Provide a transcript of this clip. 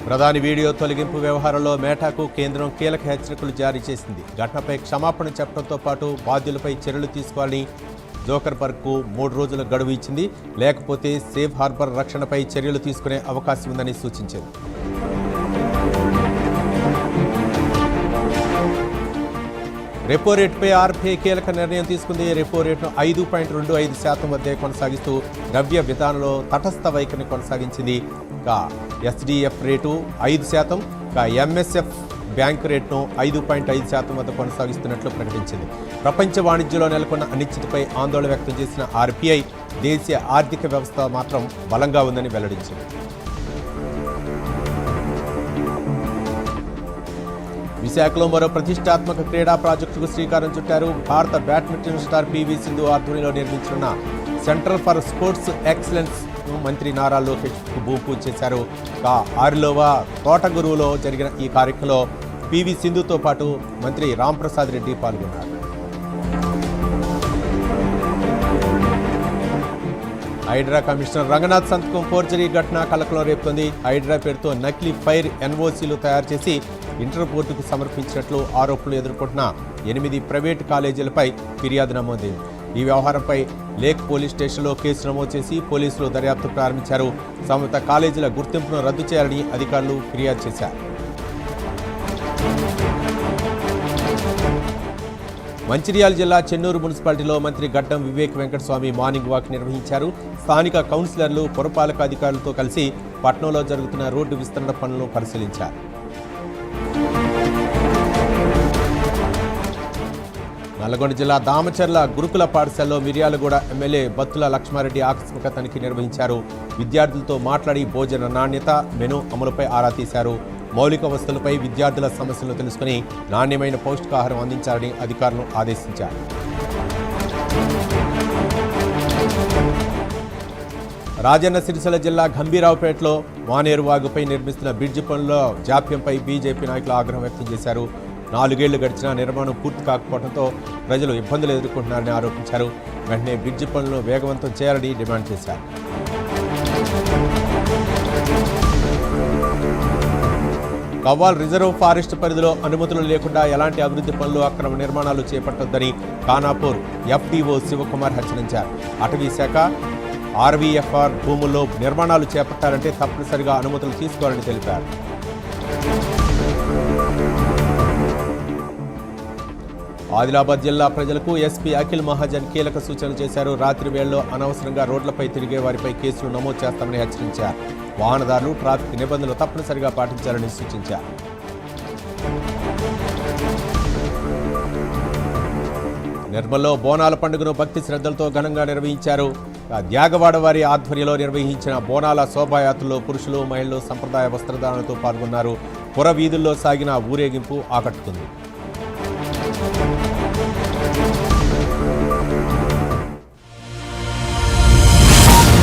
ప్రధాని వీడియో తొలగింపు వ్యవహారంలో మేటాకు కేంద్రం కీలక హెచ్చరికలు జారీ చేసింది. ఘటనపై క్షమాపణ చెప్పడంతో పాటు బాధ్యులపై చర్యలు తీసుకోవాలని జోకర్బర్గ్కు 3 రోజుల గడువు ఇచ్చింది. లేకపోతే సేఫ్ హార్బర్ రక్షణపై చర్యలు తీసుకునే అవకాశం ఉందని సూచించింది. రెపో రేటుపై ఆర్బీఐ కీలక నిర్ణయం తీసుకుంది. రెపో రేటును 5.25% వద్దే కొనసాగిస్తూ ద్రవ్య విధానంలో తటస్థ వైఖరిని కొనసాగించింది. ఎస్డిఎఫ్ రేటు 5%, ఎంఎస్ఎఫ్ బ్యాంకు రేటును 5.5% వద్ద కొనసాగిస్తున్నట్లు ప్రకటించింది. ప్రపంచ వాణిజ్యంలో నెలకొన్న అనిశ్చితిపై ఆందోళన వ్యక్తం చేసిన ఆర్బీఐ దేశీయ ఆర్థిక వ్యవస్థ మాత్రం బలంగా ఉందని వెల్లడించింది. విశాఖలో మరో ప్రతిష్టాత్మక క్రీడా ప్రాజెక్టుకు శ్రీకారం చుట్టారు. భారత బ్యాడ్మింటన్ స్టార్ పివి సింధు ఆధ్వర్యంలో నిర్మించిన సెంటర్ ఫర్ స్పోర్ట్స్ ఎక్సలెన్స్ మంత్రి నారా లోకేష్ భూమి పూజ చేశారు. ఆరులోవ తోటగురువులో జరిగిన ఈ కార్యక్రమంలో పివి సింధుతో పాటు మంత్రి రాంప్రసాద్ రెడ్డి పాల్గొన్నారు. హైడ్రా కమిషనర్ రంగనాథ్ సంతకం ఫోర్జరీ ఘటన కలకలం రేపుతోంది. హైడ్రా పేరుతో నకిలీ ఫైర్ ఎన్ఓసీలు తయారు చేసి ఇంటర్పోర్టుకు సమర్పించినట్లు ఆరోపణలు ఎదుర్కొంటున్న 8 ప్రైవేటు కాలేజీలపై ఫిర్యాదు నమోదైంది. ఈ వ్యవహారంపై లేక్ పోలీస్ స్టేషన్లో కేసు నమోదు చేసి పోలీసులు దర్యాప్తు ప్రారంభించారు. సంబంధిత కాలేజీల గుర్తింపును రద్దు చేయాలని అధికారులు ఫిర్యాదు చేశారు. మంచిర్యాల జిల్లా చెన్నూరు మున్సిపాలిటీలో మంత్రి గడ్డం వివేక్ వెంకటస్వామి మార్నింగ్ వాక్ నిర్వహించారు. స్థానిక కౌన్సిలర్లు, పురపాలక అధికారులతో కలిసి పట్టణంలో జరుగుతున్న రోడ్డు విస్తరణ పనులను పరిశీలించారు. నల్గొండ జిల్లా దామచర్ల గురుకుల పాఠశాలలో మిర్యాలగూడ ఎమ్మెల్యే బత్తుల లక్ష్మారెడ్డి ఆకస్మిక తనిఖీ నిర్వహించారు. విద్యార్థులతో మాట్లాడి భోజన నాణ్యత, మెను అమలుపై ఆరా తీశారు. మౌలిక వసతులపై విద్యార్థుల సమస్యలను తెలుసుకుని నాణ్యమైన పౌష్టికాహారం అందించాలని అధికారులను ఆదేశించారు. రాజన్న సిరిసిల్ల జిల్లా గంభీరావుపేటలో మానేరు వాగుపై నిర్మిస్తున్న బ్రిడ్జి పనుల జాప్యంపై బీజేపీ నాయకులు ఆగ్రహం వ్యక్తం చేశారు. 4 ఏళ్లు గడిచినా నిర్మాణం పూర్తి కాకపోవడంతో ప్రజలు ఇబ్బందులు ఎదుర్కొంటున్నారని ఆరోపించారు. వెంటనే బ్రిడ్జి పనులను వేగవంతం చేయాలని డిమాండ్ చేశారు. కవ్వాల్ రిజర్వ్ ఫారెస్ట్ పరిధిలో అనుమతులు లేకుండా ఎలాంటి అభివృద్ధి పనులు, అక్రమ నిర్మాణాలు చేపట్టొద్దని ఖానాపూర్ ఎఫ్డీఓ శివకుమార్ హెచ్చరించారు. అటవీ శాఖ ఆర్వీఎఫ్ఆర్ భూముల్లో నిర్మాణాలు చేపట్టాలంటే తప్పనిసరిగా అనుమతులు తీసుకోవాలని తెలిపారు. ఆదిలాబాద్ జిల్లా ప్రజలకు ఎస్పీ అఖిల్ మహాజన్ కీలక సూచనలు చేశారు. రాత్రి వేళల్లో అనవసరంగా రోడ్లపై తిరిగే వారిపై కేసులు నమోదు చేస్తామని హెచ్చరించారు. వాహనదారులు ట్రాఫిక్ నిబంధనలు తప్పనిసరిగా పాటించాలని సూచించారు. నిర్మల్లో బోనాల పండుగను భక్తి శ్రద్ధలతో ఘనంగా నిర్వహించారు. త్యాగవాడ వారి ఆధ్వర్యంలో నిర్వహించిన బోనాల శోభాయాత్రలో పురుషులు, మహిళలు సంప్రదాయ వస్త్రధారణతో పాల్గొన్నారు. పుర వీధుల్లో సాగిన ఊరేగింపు ఆకట్టుకుంది.